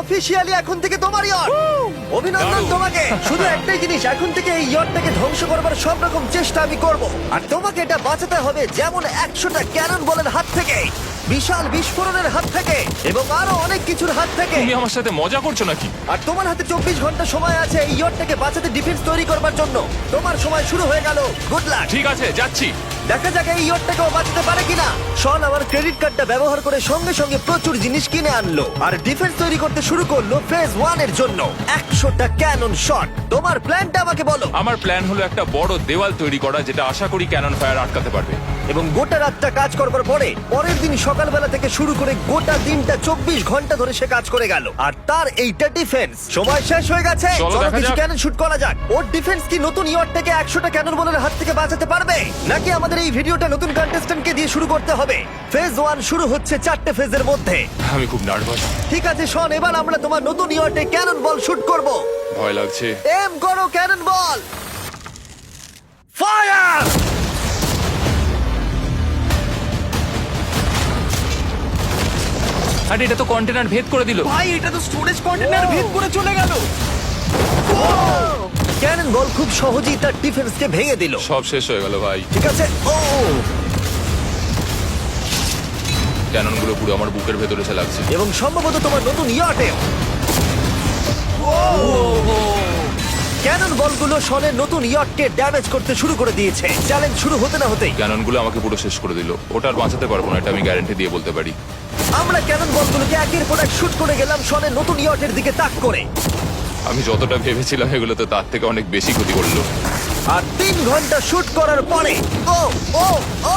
Officially এখন থেকে তোমার ইয়ট। অভিনন্দন দারুণ। তোমাকে। শুধু একটাই জিনিস, এখন থেকে এই ইয়টটাকে ধ্বংস করবার সব রকম চেষ্টা আমি করব, আর তোমাকে এটা বাঁচাতে হবে যেমন 100টা ক্যানন বলের হাত থেকে, বিশাল বিস্ফোরণের হাত থেকে, এবং আরো অনেক কিছুর হাত থেকে। তুমি আমার সাথে মজা করছো নাকি? আর তোমার হাতে 24 ঘন্টা সময় আছে এই ইয়টটাকে বাঁচাতে, ডিফেন্স তৈরি করবার জন্য। তোমার সময় শুরু হয়ে গেল। Good luck. ঠিক আছে, যাচ্ছি। দেখা যাক এই ইয়টটাকেও বাঁচাতে পারে কিনা। শন আমার ক্রেডিট কার্ডটা ব্যবহার করে সঙ্গে সঙ্গে প্রচুর জিনিস কিনে আনলো আর ডিফেন্স তৈরি করতে শুরু করলো ফেজ 1 এর জন্য 100টা ক্যানন শট। তোমার প্ল্যানটা আমাকে বলো। আমার প্ল্যান হলো একটা বড় দেওয়াল তৈরি করা, যেটা আশা করি ক্যানন ফায়ার আটকাতে পারবে। এবং গোটা রাতটা কাজ করবার পরে পরের দিন সকালবেলা থেকে শুরু করে গোটা দিনটা 24 ঘন্টা ধরে সে কাজ করে গেল, আর তার এইটা ডিফেন্স। সময় শেষ হয়ে গেছে, চলো চলো দেখা কিছু যাক। ক্যানন শুট করা যাক। ওর ডিফেন্স কি নতুন ইয়টটাকে 100টা ক্যানন বলের হাত থেকে বাঁচাতে পারবে, নাকি আমাদের এই ভিডিওটা নতুন কন্টেস্ট্যান্টকে দিয়ে শুরু করতে হবে? ফেজ 1 শুরু হচ্ছে 4টে ফেজের মধ্যে। আমি খুব নার্ভাস। ঠিক আছে শন, এবার আমরা তোমার নতুন ইয়টে ক্যানন বল শুট করব। ভয় লাগছে। এম করো ক্যানন বল, ফায়ার! আরে এটা তো কন্টেনার ভেদ করে দিল। ভাই এটা তো স্টোরেজ কন্টেনার ভেদ করে চলে গেল। ক্যানন বল খুব সহজেই তার ডিফেন্সকে ভেঙে দিল। সব শেষ হয়ে গেল ভাই। ঠিক আছে, ও ক্যানন গুলো পুরো আমার বুকের ভেতরে এসে লাগছে। এবং সম্ভবত তোমার নতুন ইয়টেও। ক্যানন বলগুলো শনের নতুন ইয়টকে ড্যামেজ করতে শুরু করে দিয়েছে। চ্যালেঞ্জ শুরু হতে না হতেই ক্যানন গুলো আমাকে পুরো শেষ করে দিল। ওটা আর বাঁচাতে পারবো না, এটা আমি গ্যারান্টি দিয়ে বলতে পারি। আমরা ক্যানন বলগুলোকে একের পর এক শুট করে গেলাম শনের নতুন ইয়টের দিকে তাক করে। আমি যতটা ভেবেছিলাম এগুলো তো তার থেকে অনেক বেশি ক্ষতি করলো। আর 3 ঘন্টা শুট করার পরে ও ও ও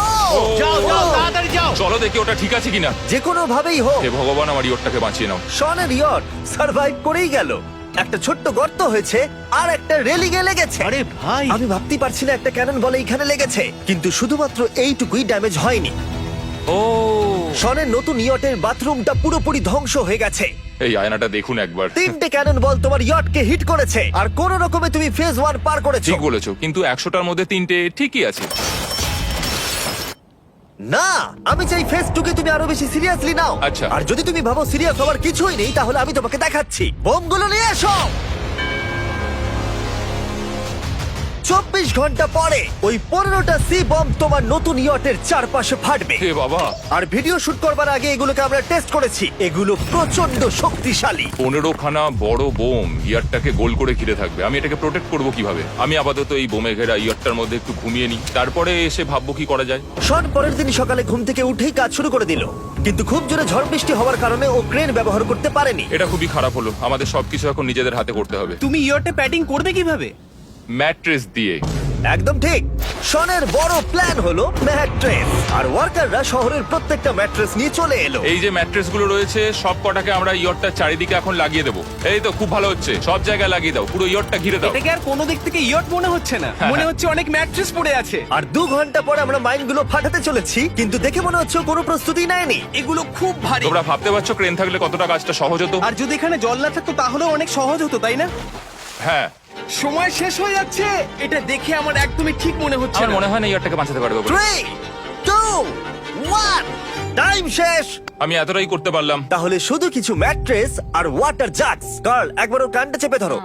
যাও যাও তাড়াতাড়ি যাও। চলো দেখি ওটা ঠিক আছে কিনা। যে কোনো ভাবেই হোক হে ভগবান, আমার ইয়টটাকে বাঁচিয়ে নাও। শনের ইয়ট সার্ভাইভ করেই গেল। একটা ছোট্ট গর্ত হয়েছে আর একটা রেলিংয়ে লেগেছে। আরে ভাই আমি ভাবতেই পারছি না একটা ক্যানন বলে এইখানে লেগেছে, কিন্তু শুধুমাত্র এইটুকুই ড্যামেজ হয়নি। ও শনের নতুন ইয়টের বাথরুমটা পুরোপুরি ধ্বংস হয়ে গেছে। এই আয়নাটা দেখুন একবার। 3টে ক্যানন বল তোমার ইয়টকে হিট করেছে, আর কোন রকমে তুমি ফেজ 1 পার করেছো। ঠিক বলেছো, কিন্তু 100টার মধ্যে 3টে ঠিকই আছে। না, আমি চাই ফেজ 2 কে তুমি আরো বেশি সিরিয়াসলি নাও। আচ্ছা। আর যদি তুমি ভাবো সিরিয়াস হওয়ার কিছুই নেই, তাহলে আমি তোমাকে দেখাচ্ছি। বোমগুলো নিয়ে এসো। 24 ঘন্টা পরে ওই 15টা সি বম তোমার নতুন ইয়টের চারপাশে ফাটবে। হে বাবা, আর ভিডিও শুট করবার আগে এগুলোকে আমরা টেস্ট করেছি, এগুলো প্রচন্ড শক্তিশালী। 15খানা বড় বোম ইয়ারটাকে গোল করে ঘিরে থাকবে। আমি এটাকে প্রোটেক্ট করব কিভাবে? আমি আপাতত এই বোমে ঘেরা ইয়ারটার মধ্যে একটু ঘুমিয়ে নিই, তারপরে এসে ভাববো কি করা যায়। শন পরের দিন সকালে ঘুম থেকে উঠেই কাজ শুরু করে দিল, কিন্তু খুব জোরে ঝড় বৃষ্টি হওয়ার কারণে ও ক্রেন ব্যবহার করতে পারেনি। এটা খুবই খারাপ হলো। আমাদের সবকিছু এখন নিজেদের হাতে করতে হবে। তুমি ইয়রটে প্যাডিং করবে কিভাবে? ম্যাট্রেস দিয়ে। একদম ঠিক। শনের বড় প্ল্যান হলো ম্যাট্রেস, আর ওয়ার্কাররা শহরের প্রত্যেকটা ম্যাট্রেস নিয়ে চলে এলো। এই যে ম্যাট্রেস গুলো রয়েছে সব কটাকে আমরা ইয়রটার চারিদিকে এখন লাগিয়ে দেবো। এই তো খুব ভালো হচ্ছে, সব জায়গায় লাগিয়ে দাও, পুরো ইয়রটা ঘিরে দাও। এটাকে আর কোনো দিক থেকে ইয়ট মনে হচ্ছে না, মনে হচ্ছে অনেক ম্যাট্রেস পড়ে আছে। আর 2 ঘন্টা পরে আমরা মাইনগুলো ফাটাতে চলেছি, কিন্তু দেখে মনে হচ্ছে ও কোনো প্রস্তুতি নেয়নি। এগুলো খুব ভারী। তোমরা ভাবতে পারছো ক্রেন থাকলে কতটা কাজটা সহজ হতো? আর যদি এখানে জল না থাকতো তাহলেও অনেক সহজ হতো, তাই না? হ্যাঁ, সময় শেষ হয়ে যাচ্ছে। এটা দেখে আমার একদমই ঠিক মনে হচ্ছে আমার না। মনে হয় না ইয়রটাকে বাঁচাতে পারবো বলে। 3 2 1 টাইম শেষ। আমি এতটাই করতে পারলাম। তাহলে শুধু কিছু ম্যাট্রেস আর ওয়াটার জাগস। গার্ল, একবার ওর কানটা চেপে ধরো।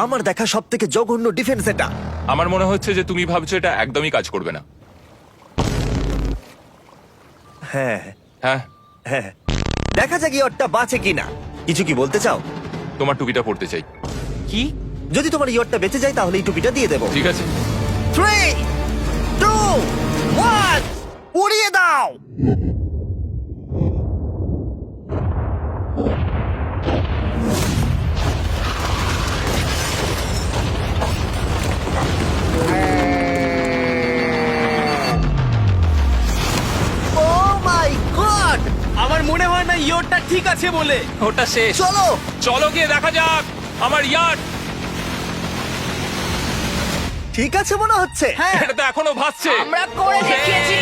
আমার দেখা সবথেকে জঘন্য ডিফেন্স এটা। আমার মনে হচ্ছে যে তুমি ভাবছো এটা একদমই কাজ করবে না। হ্যাঁ হ্যাঁ, হ্যাঁ, দেখা যাক ইয়টটা বাঁচে কিনা। কিছু কি বলতে চাও? তোমার টুপিটা পড়তে চাই। কি? যদি তোমার ইয়টটা বেঁচে যায় তাহলে এই টুপিটা দিয়ে দেবো। ঠিক আছে। 3 2 1 উড়িয়ে দাও। Oh my God! আমার মনে হয় না ইয়টটা ঠিক আছে বলে। ওটা শেষ। চলো চলো গিয়ে দেখা যাক আমার ইয়ার্ড। ঠিক আছে মনে হচ্ছে। হ্যাঁ, এটা তো এখনো ভাসছে। আমরা করে দেখিয়েছি।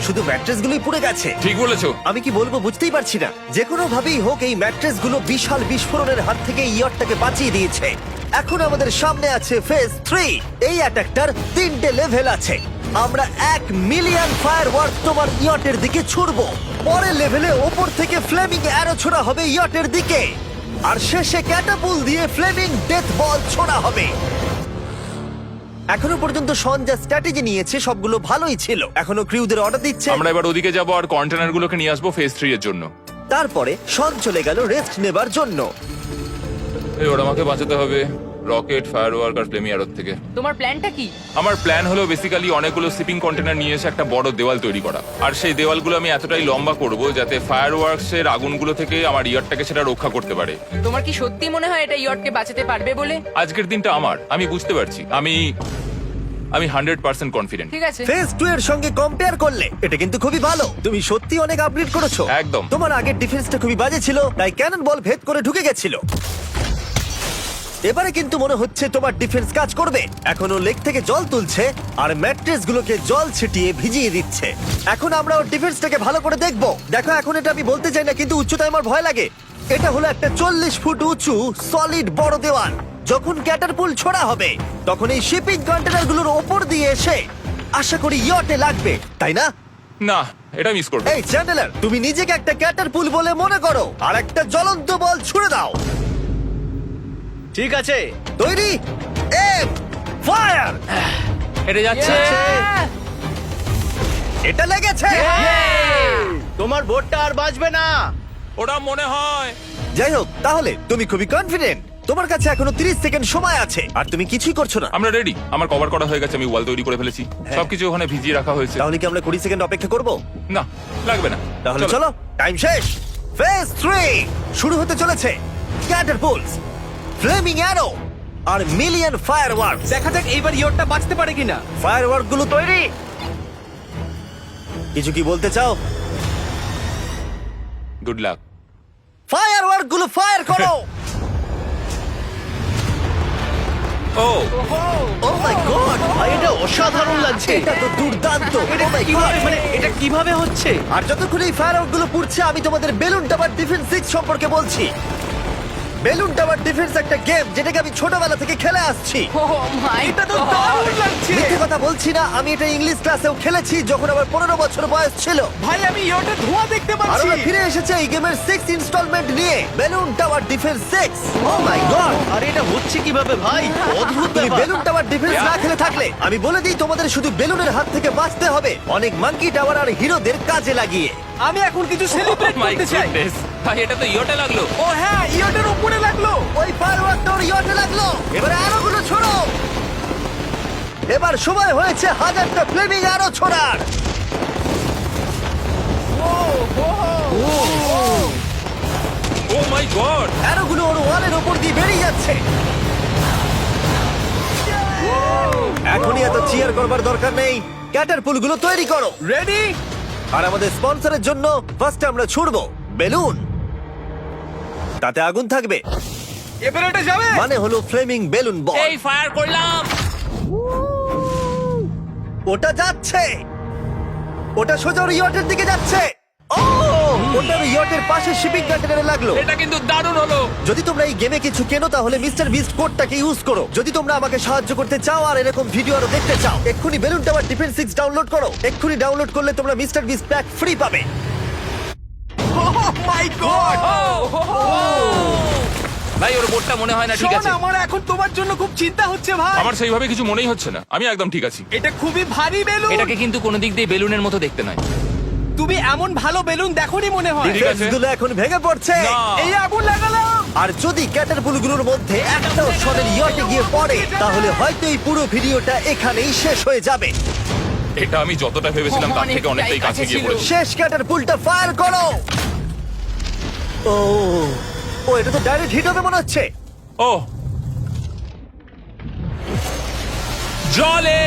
শুধু ম্যাট্রেস গুলোই পুড়ে গেছে। ঠিক বলেছো। আমি কি বলবো বুঝতেই পারছি না। যে কোনো ভাবেই হোক এই ম্যাট্রেস গুলো বিশাল বিস্ফোরণের হাত থেকে ইয়টটাকে বাঁচিয়ে দিয়েছে। এখন আমাদের সামনে আছে ফেজ 3। এই অ্যাটাকটার 3টে লেভেল আছে। আমরা 1 মিলিয়ন ফায়ারওয়ার্ক তোমার ইয়টের দিকে ছুড়বো। পরের লেভেলে ওপর থেকে ফ্লেমিং অ্যারো ছোড়া হবে ইয়টের দিকে। আর শেষে ক্যাটাপুল দিয়ে ফ্লেমিং ডেথ বল ছোড়া হবে। এখনো পর্যন্ত শন যা স্ট্র্যাটেজি নিয়েছে সবগুলো ভালোই ছিল। এখনো ক্রিউদের অর্ডার দিচ্ছে। আমরা এবার ওদিকে যাব আর কন্টেনারগুলোকে নিয়ে আসবো ফেজ 3 এর জন্য। তারপরে শন চলে গেল রেস্ট নেবার জন্য। এবার আমাকে বাঁচাতে হবে রকেট, ফায়ারওয়ার্ক আর ফ্লেমি অ্যারোর থেকে। তোমার প্ল্যানটা কি? আমার প্ল্যান হলো বেসিক্যালি অনেকগুলো শিপিং কন্টেনার নিয়ে এসে একটা বড় দেওয়াল তৈরি করা। আর সেই দেওয়ালগুলো আমি এতটাই লম্বা করব যাতে ফায়ারওয়ার্কস এর আগুনগুলো থেকে আমার ইয়ারটাকে সেটা রক্ষা করতে পারে। তোমার কি সত্যি মনে হয় এটা ইয়টকে বাঁচাতে পারবে বলে? আজকের দিনটা আমার, আমি বুঝতে পারছি। আমি 100% কনফিডেন্ট। ঠিক আছে। ফেজ 2 এর সঙ্গে কম্পেয়ার করলে এটা কিন্তু খুবই ভালো। তুমি সত্যি অনেক আপগ্রেড করেছো। একদম। তোমার আগের ডিফেন্সটা খুবই বাজে ছিল, তাই ক্যানন বল ভেদ করে ঢুকে গেছিল। এবারে কিন্তু মনে হচ্ছে তোমার ডিফেন্স কাজ করবে। এখনো লেক থেকে জল তুলছে আর ম্যাট্রেস গুলোকে জল ছিটিয়ে ভিজিয়ে দিচ্ছে। এখন আমরা ওর ডিফেন্সটাকে ভালো করে দেখবো। দেখো, এখন এটা আমি বলতে চাই না, কিন্তু উচ্চতায় আমার ভয় লাগে। এটা হলো একটা 40 ফুট উঁচু সলিড বড় দেওয়াল। যখন ক্যাটারপুল ছোড়া হবে তখন এই শিপিং কন্টেনার গুলোর ওপর দিয়ে এসে আশা করি ইয়টে লাগবে, তাই না? না, এটা মিস করব। এই চ্যান্ডেলার, তুমি নিজেকে একটা ক্যাটারপুল বলে মনে করো আর একটা জ্বলন্ত বল ছুড়ে দাও। ঠিক আছে। তৈরি, এম, ফায়ার! এটা যাচ্ছে। Yeah! এটা লেগেছে। তোমার বোটটা আর বাঁচবে না। ওটা মনে হয়। যাই হোক, তাহলে তুমি খুবই কনফিডেন্ট। তোমার কাছে এখনো 30 সেকেন্ড সময় আছে আর তুমি কিছুই করছো না। আমরা রেডি। আমার কভার করা হয়ে গেছে, আমি ওয়াল তৈরি করে ফেলেছি। হ্যাঁ। সবকিছু ওখানে ভিজিয়ে রাখা হয়েছে। তাহলে কি আমরা 20 সেকেন্ড অপেক্ষা করব? না, লাগবে না। তাহলে চলো, টাইম শেষ। ফেজ 3 শুরু হতে চলেছে। ক্যাটারপুলস, ফ্লেমিং অ্যারো আর মিলিয়ন ফায়ারওয়ার্কস। দেখা যাক এইবার ইয়টটা বাঁচতে পারে কিনা। ফায়ারওয়ার্ক গুলো তৈরি। কিছু কি বলতে চাও? Good luck. ফায়ারওয়ার্ক গুলো ফায়ার করো। ও ও মাই গড, এটা অসাধারণ লাগছে। এটা তো দুর্দান্ত। এটা Oh my কিভাবে God! মানে এটা কিভাবে হচ্ছে? আর যতক্ষণ এই ফায়ারওয়ার্ক গুলো পুড়ছে আমি তোমাদের বেলুন টাওয়ার ডিফেন্স 6 সম্পর্কে বলছি। বেলুন টাওয়ার ডিফেন্স একটা গেম যেটাকে আমি ছোটবেলা থেকে খেলে আসছি। Oh my এটা তো God! দারুণ লাগছে। মিথ্যে কথা বলছি না, আমি এটা ইংলিশ ক্লাসেও খেলেছি যখন আমার 15 বছর বয়স ছিল। ভাই আমি ইয়টের ধোঁয়া দেখতে আর পাচ্ছি। ওরা ফিরে এসেছে এই গেমের 6 ইনস্টলমেন্ট নিয়ে, বেলুন টাওয়ার ডিফেন্স 6। ও মাই গড, আর এটা হচ্ছে কিভাবে ভাই? অদ্ভুত তুমি ব্যাপার। বেলুন টাওয়ার ডিফেন্স না খেলে থাকলে আমি বলে দিই তোমাদের শুধু বেলুনের হাত থেকে বাঁচতে হবে অনেক মাঙ্কি টাওয়ার আর হিরোদের কাজে লাগিয়ে। আমি এখন কিছু সেলিব্রেট মাই করতে চাই। গুডনেস, ভাই এটা তো ইয়োটা লাগলো। ও হ্যাঁ, ইয়টের উপরে লাগলো। ওই ফায়ারওয়ার্কটা ওর ইয়টে লাগলো। এবারে আরোগুলো ছোড়ো। এবার সময় হয়েছে 1000টা ফ্লেমিং আরো ছোড়ার। ও মাই গড, অ্যারোগুলো ওর ওয়ালের ওপর দিয়ে বেরিয়ে যাচ্ছে। এখনই এত চিয়ার করবার দরকার নেই, ক্যাটারপুলগুলো তৈরি করো। রেডি? আর আমাদের স্পন্সরের জন্য ফার্স্টে আমরা ছুড়বো বেলুন, তাতে আগুন থাকবে, এবার এটা যাবে। মানে হলো ফ্লেমিং বেলুন বল। এই ফায়ার করলাম। ওটা যাচ্ছে, ওটা সোজা ওর ইয়টের দিকে যাচ্ছে। ও, ওটা ওর ইয়টের পাশে শিপিং কন্টেনারে লাগলো। এটা কিন্তু দারুণ হলো। যদি তোমরা এই গেমে কিছু কেনো তাহলে মিস্টার বিস্ট কোডটাকে ইউজ করো। যদি তোমরা আমাকে সাহায্য করতে চাও আর এরকম ভিডিও আরো দেখতে চাও, এক্ষুনি বেলুন টাওয়ার ডিফেন্স 6 ডাউনলোড করো। এক্ষুনি ডাউনলোড করলে তোমরা মিস্টার বিস্ট প্যাক ফ্রি পাবে। ও মাই গড। ভাই ওর বোর্ডটা মনে হয় না ঠিক শোন, আছে। আমার এখন তোমার জন্য খুব চিন্তা হচ্ছে ভাই। আমার সেইভাবে কিছু মনেই হচ্ছে না, আমি একদম ঠিক আছি। এটা খুবই ভারী বেলুন। এটাকে কিন্তু কোনো দিক দিয়ে বেলুনের মতো দেখতে নয়। তুমি এমন ভালো বেলুন দেখোনি মনে হয়। ঠিক আছে। ডিফেন্সগুলো এখন ভেঙে পড়ছে। না। এই আগুন লাগালাম। আর যদি ক্যাটারপুলগুলোর মধ্যে একটাও শনের ইয়টে গিয়ে পড়ে তাহলে হয়তো এই পুরো ভিডিওটা এখানেই শেষ হয়ে যাবে। এটা আমি যতটা ভেবেছিলাম তার থেকে অনেকটাই কাছে গিয়ে পড়েছে। শেষ ক্যাটারপুলটা ফায়ার করো। ও ও, এটা তো ডাইরেক্ট হিট হবে মনে হচ্ছে। ও জলে,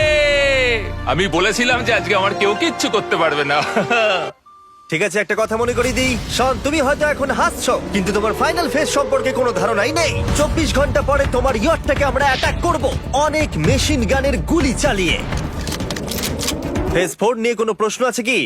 আমি বলেছিলাম যে আজকে আমার কেউ কিচ্ছু করতে পারবে না। ঠিক আছে, একটা কথা মনে করিয়ে দিই, শন, তুমি হয়তো এখন হাসছো কিন্তু তোমার ফাইনাল ফেজ সম্পর্কে কোনো ধারণাই নেই। 24 ঘন্টা পরে তোমার ইয়টটাকে আমরা অ্যাটাক করব অনেক মেশিন গানের গুলি চালিয়ে। ফেজ 4 নিয়ে কোনো প্রশ্ন আছে কি?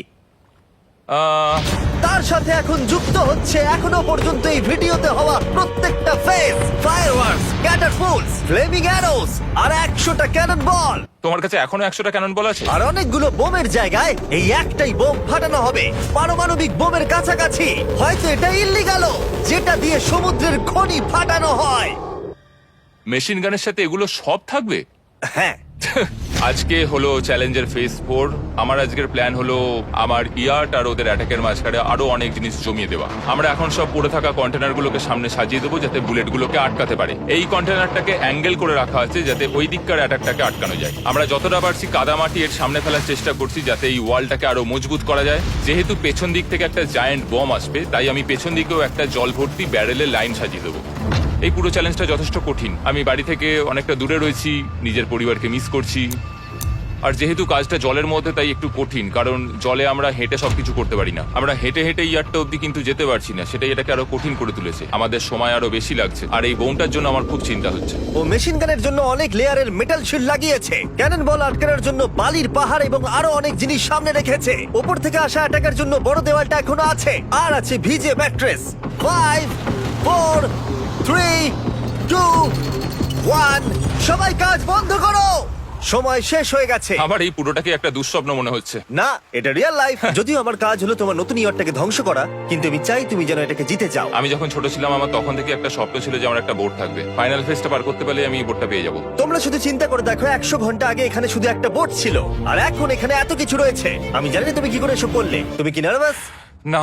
তার সাথে এখন যুক্ত হচ্ছে এখনো পর্যন্ত এই ভিডিওতে হওয়া প্রত্যেকটা face, fireworks, catapults, flaming arrows আর 100টা ক্যানন বল। তোমার কাছে এখনো 100টা ক্যানন বল আছে? আর অনেকগুলো বোমের জায়গায় এই একটাই বোম ফাটানো হবে, পারমাণবিক বোমের কাছাকাছি। হয়তো এটা ইল্লিগাল, যেটা দিয়ে সমুদ্রের খনি ফাটানো হয়। মেশিন গানের সাথে এগুলো সব থাকবে? হ্যাঁ, আজকে হলো চ্যালেঞ্জের ফেজ 4। আমার আজকের প্ল্যান হলো আমার ইয়ার্ট আর ওদের অ্যাটাকের মাঝখানে আরো অনেক জিনিস জমিয়ে দেওয়া। আমরা এখন সব পড়ে থাকা কন্টেনারগুলোকে সামনে সাজিয়ে দেবো যাতে বুলেটগুলোকে আটকাতে পারে। এই কন্টেনারটাকে অ্যাঙ্গেল করে রাখা আছে যাতে ওই দিককার অ্যাটাকটাকে আটকানো যায়। আমরা যতটা পারছি কাদামাটি এর সামনে ফেলার চেষ্টা করছি যাতে এই ওয়ালটাকে আরো মজবুত করা যায়। যেহেতু পেছন দিক থেকে একটা জায়ান্ট বম আসবে, তাই আমি পেছন দিকেও একটা জল ভর্তি ব্যারেলের লাইন সাজিয়ে দেবো। এই পুরো চ্যালেঞ্জটা যথেষ্ট কঠিন। আমি বাড়ি থেকে অনেকটা দূরে রয়েছি, নিজের পরিবারকে মিস করছি। আর যেহেতু কাজটা জলের মধ্যে, তাই একটু কঠিন, কারণ জলে আমরা হেঁটে সবকিছু করতে পারি না। আমরা হেঁটে হেঁটে ইয়ারটা অব্দি কিন্তু যেতে পারছি না, সেটাই এটাকে আরো কঠিন করে তুলেছে। আমাদের সময় আরো বেশি লাগছে, আর এই বোমটার জন্য আমার খুব চিন্তা হচ্ছে। ও মেশিন গানের জন্য অনেক লেয়ারের মেটাল শিল্ড লাগিয়েছে, ক্যানন বল আটকানোর জন্য বালির পাহাড় এবং আরো অনেক জিনিস সামনে রেখেছে। উপর থেকে আসা অ্যাটাকের জন্য বড় দেওয়ালটা এখনো আছে, আর আছে ভিজে ম্যাট্রেস। 5 4 3 2 1 সবাই কাজ বন্ধ করো, সময় শেষ হয়ে গেছে। আমার এই পুরোটাকে একটা দুঃস্বপ্ন মনে হচ্ছে। না, এটা রিয়েল লাইফ। যদিও আমার কাজ হলো তোমার নতুন ইয়ারটাকে ধ্বংস করা, কিন্তু আমি চাই তুমি যেন এটাকে জিতে যাও। আমি যখন ছোট ছিলাম, আমার তখন থেকে একটা স্বপ্ন ছিল যে আমার একটা বোট থাকবে। ফাইনাল ফেজটা পার করতে পারলে আমি এই বোটটা পেয়ে যাবো। তোমরা শুধু চিন্তা করে দেখো, 100 ঘন্টা আগে এখানে শুধু একটা বোট ছিল, আর এখন এখানে এত কিছু রয়েছে। আমি জানি না তুমি কি করে এসব করলে। তুমি কি নার্ভাস? না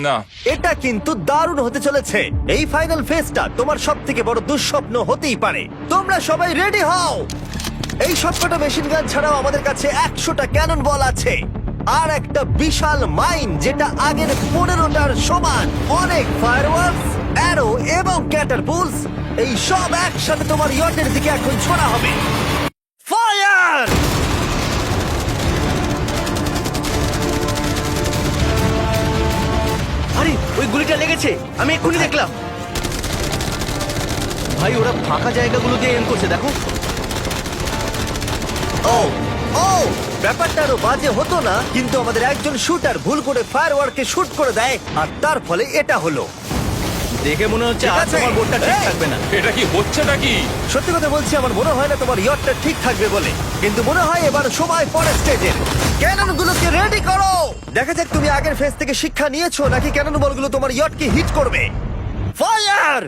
না, এটা কিন্তু দারুণ হতে চলেছে। এই ফাইনাল ফেজটা তোমার সব থেকে বড় দুঃস্বপ্ন হতেই পারে। তোমরা সবাই রেডি হও। এই সবকটা মেশিন গান ছাড়াও আমাদের কাছে 100টা ক্যানন বল আছে, আর একটা বিশাল মাইন যেটা আগের 15টার সমান। অনেক ফায়ারওয়ার্কস, অ্যারো এবং ক্যাটারপুলস, এই সব একসাথে তোমার ইয়টের দিকে এখন ছোড়া হবে। ফায়ার! আরে ওই গুলিটা লেগেছে, আমি এক্ষুনি দেখলাম। ভাই ওরা ফাঁকা জায়গাগুলো দিয়ে এম করছে, দেখো। ও ও ব্যাপারটা আরো বাজে হতো না, কিন্তু আমাদের একজন শুটার ভুল করে ফায়ারওয়ার্ককে শুট করে দেয়, আর তার ফলে এটা হলো। দেখে মনে হচ্ছে ঠিক আর আছে। তোমার বোটটা ঠিক এই! থাকবে না। এটা কি হচ্ছেটা কি? সত্যি কথা বলছি, আমার মনে হয় না তোমার ইয়টটা ঠিক থাকবে বলে, কিন্তু মনে হয় এবার সময় পরে স্টেজের। ক্যানন গুলোকে রেডি করো। দেখা যাক তুমি আগের ফেজ থেকে শিক্ষা নিয়েছো নাকি ক্যানন বলগুলো তোমার ইয়টকে হিট করবে। ফায়ার!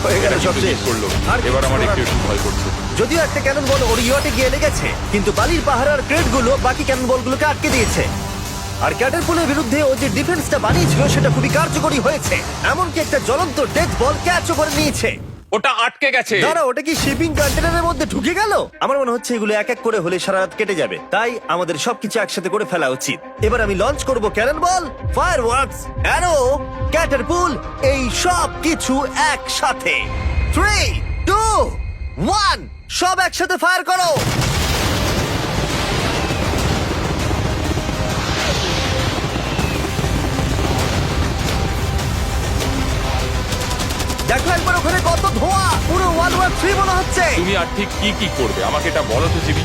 হয়ে গেল এটা সব কিন্তু শেষ। hit করলো। আর এবার আমার কিছু একটু করার একটু ভয় করছে। যদিও একটা ক্যানন বল ওর ইয়টে গিয়ে লেগেছে, কিন্তু বালির পাহাড় আর ক্রেট গুলো বাকি ক্যানন বলগুলোকে আটকে দিয়েছে। আর ক্যাটারপুলের বিরুদ্ধে ও যে ডিফেন্সটা বানিয়েছিল সেটা খুবই কার্যকরী হয়েছে। এমনকি একটা জ্বলন্ত ডেথ বল ক্যাচও করে নিয়েছে। ওটা আটকে গেছে। দাঁড়া, ওটা কি শিপিং কন্টেনারের মধ্যে ঢুকে গেল? আমার মনে হচ্ছে এগুলো এক এক করে হলে সারা রাত কেটে যাবে, তাই আমাদের সবকিছু একসাথে করে ফেলা উচিত। এবার আমি লঞ্চ করব ক্যানন বল, ফায়ারওয়ার্কস, অ্যারো, ক্যাটারপুল, এই সব কিছু একসাথে। 3 2 1 সব একসাথে ফায়ার করো। দেখো একবার ওখানে কত ধোঁয়া, পুরো ওয়ার্ল্ড ওয়ার 3 মনে হচ্ছে। তুমি আর ঠিক কি কি করবে আমাকে এটা বলো তো জিমি।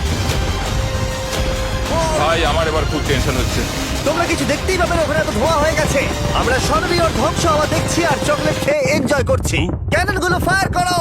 ভাই আমার এবার খুব টেনশন হচ্ছে। তোমরা কিছু দেখতেই পাবে না, ওখানে এত ধোঁয়া হয়ে গেছে। আমরা সরবি ওর ধ্বংস হওয়া দেখছি আর চকলেট খেয়ে এনজয় করছি। ক্যানন গুলো ফায়ার করো।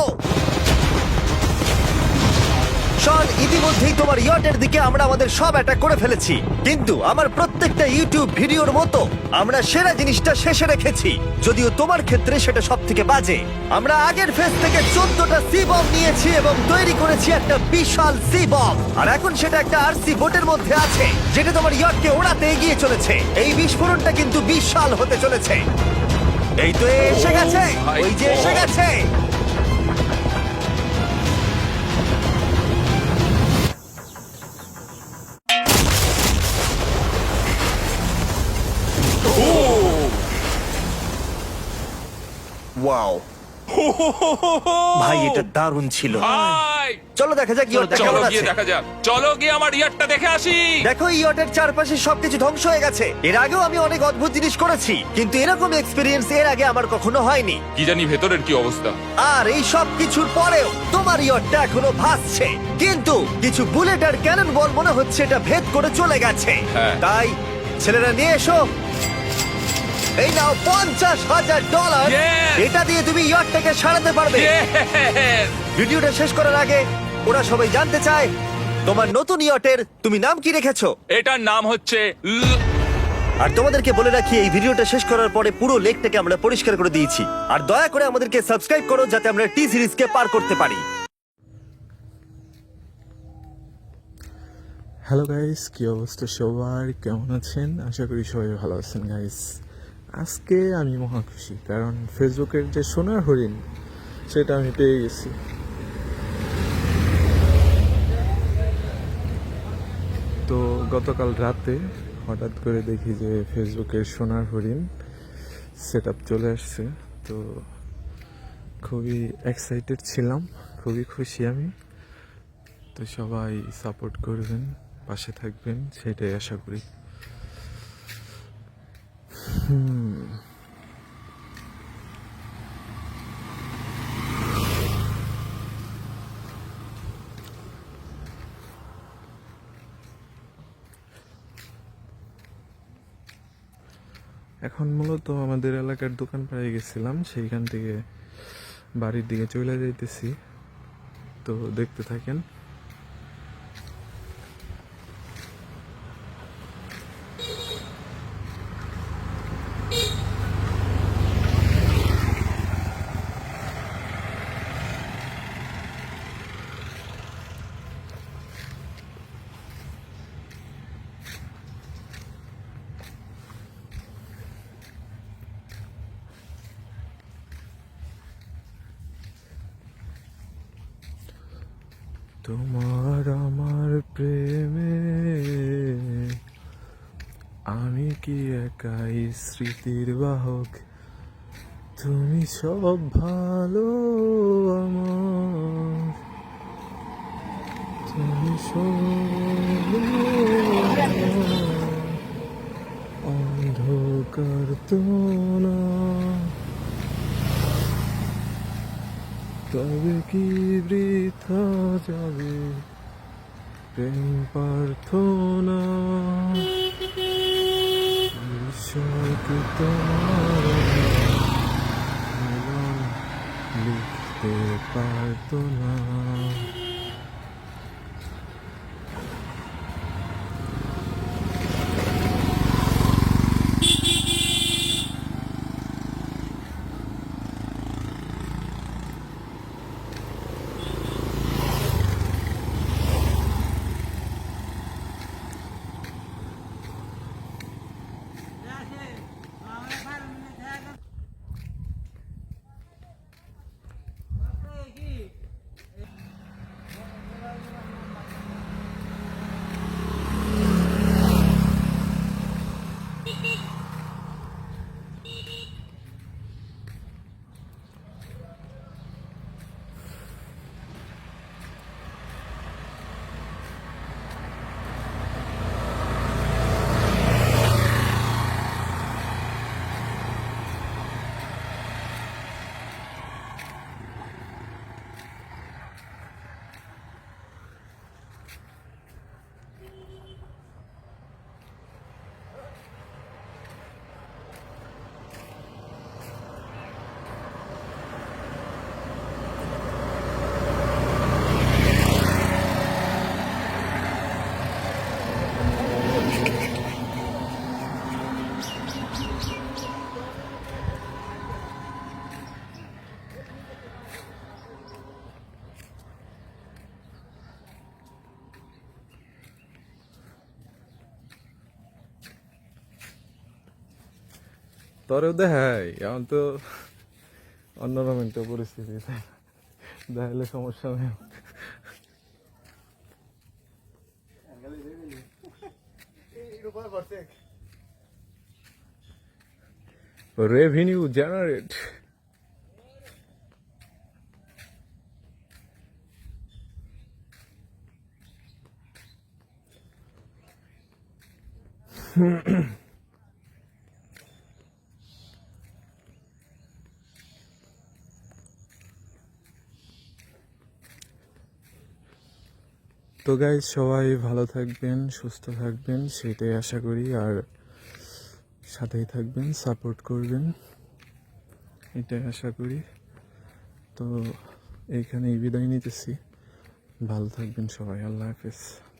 শন, ইতিমধ্যেই তোমার ইয়টের দিকে আমরা আমাদের সব অ্যাটাক করে ফেলেছি, কিন্তু আমার প্রত্যেকটা ইউটিউব ভিডিওর মতো আমরা সেরা জিনিসটা শেষে রেখেছি। যদিও তোমার ক্ষেত্রে সেটা সব থেকে বাজে। আমরা আগের ফেজ থেকে 14টা সি বম নিয়েছি এবং তৈরি করেছি একটা বিশাল সি বম, আর এখন সেটা একটা আরসি বোটের মধ্যে আছে যেটা তোমার ইয়টকে ওড়াতে এগিয়ে চলেছে। এই বিস্ফোরণটা কিন্তু বিশাল হতে চলেছে। এই তো এসে গেছে, ভাই ওই যে এসে God! গেছে। ওয়াও ভাই, এটা দারুণ ছিল। ভাই চলো দেখা যাক ইয়টটা চলো কেমন গিয়ে আছে। দেখা যাক, চলো গিয়ে আমার ইয়ারটা দেখে আসি। দেখো ইয়টের চারপাশে সবকিছু ধ্বংস হয়ে গেছে। এর আগেও আমি অনেক অদ্ভুত জিনিস করেছি, কিন্তু এরকম এক্সপেরিয়েন্স এর আগে আমার কখনো হয়নি। কি জানি ভেতরের কি অবস্থা। আর এই সব কিছুর পরেও তোমার ইয়টটা এখনো ভাসছে, কিন্তু কিছু বুলেট আর ক্যানন বল মনে হচ্ছে এটা ভেদ করে চলে গেছে। হ্যাঁ। তাই ছেলেরা নিয়ে এসো, এই নাও $50,000। Yes! এটা দিয়ে তুমি ইয়টটাকে সারাতে পারবে। Yes! ভিডিওটা শেষ করার আগে ওরা সবাই জানতে চায় তোমার নতুন ইয়টের তুমি নাম কি রেখেছো। এটার নাম হচ্ছে আর তোমাদেরকে বলে রাখি, এই ভিডিওটা শেষ করার পরে পুরো লেকটাকে আমরা পরিষ্কার করে দিয়েছি। আর দয়া করে আমাদেরকে সাবস্ক্রাইব করো যাতে আমরা টি সিরিজকে পার করতে পারি। হ্যালো গাইস, কী অবস্থা সবার, কেমন আছেন? আশা করি সবাই ভালো আছেন গাইস। আজকে আমি মহা খুশি, কারণ ফেসবুকের যে সোনার হরিণ সেটা আমি পেয়ে গেছি। তো গতকাল রাতে হঠাৎ করে দেখি যে ফেসবুকের সোনার হরিণ সেট আপ চলে আসছে। তো খুবই এক্সাইটেড ছিলাম, খুবই খুশি আমি। তো সবাই সাপোর্ট করবেন, পাশে থাকবেন, সেটাই আশা করি। এখন মূলত আমাদের এলাকার দোকান পাড়ায় গেছিলাম, সেইখান থেকে বাড়ির দিকে চলে যাইতেছি। তো দেখতে থাকেন। তোমার আমার প্রেমে আমি কি একাই স্মৃতির বাহক, তুমি সব ভালো আমার, তুমি সব অন্ধকার তো না, তবে কি বৃথা যাবে প্রেম প্রার্থনা, ঈশ্বরকে তোমার মিলন লিখতে পারত না। তোরেও দেখাই, এখন তো অন্যরকম একটা পরিস্থিতি, দেখাইলে সমস্যা নেই। Revenue generate. তো গাইজ সবাই ভালো থাকবেন, সুস্থ থাকবেন, সেটাই আশা করি। আর সাথেই থাকবেন, সাপোর্ট করবেন, এটাই আশা করি। তো এইখানেই বিদায় নিতেছি। ভালো থাকবেন সবাই, আল্লাহ হাফেজ।